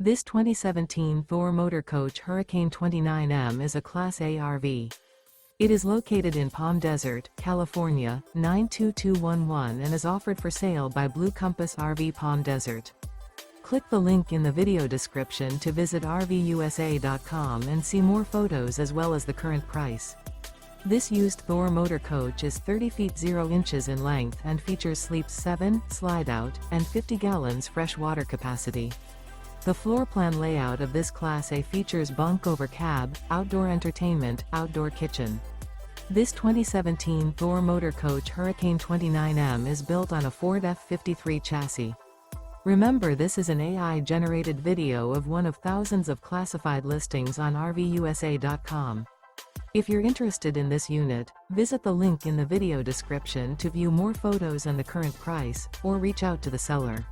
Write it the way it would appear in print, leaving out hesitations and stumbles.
This 2017 Thor Motor Coach Hurricane 29M is a Class A RV. It is located in Palm Desert, California, 92211 and is offered for sale by Blue Compass RV Palm Desert. Click the link in the video description to visit RVUSA.com and see more photos as well as the current price. This used Thor Motor Coach is 30 feet 0 inches in length and features sleeps 7, slide-out, and 50 gallons fresh water capacity. The floor plan layout of this Class A features bunk over cab, outdoor entertainment, outdoor kitchen. This 2017 Thor Motor Coach Hurricane 29M is built on a Ford F53 chassis. Remember, this is an AI-generated video of one of thousands of classified listings on RVUSA.com. If you're interested in this unit, visit the link in the video description to view more photos and the current price, or reach out to the seller.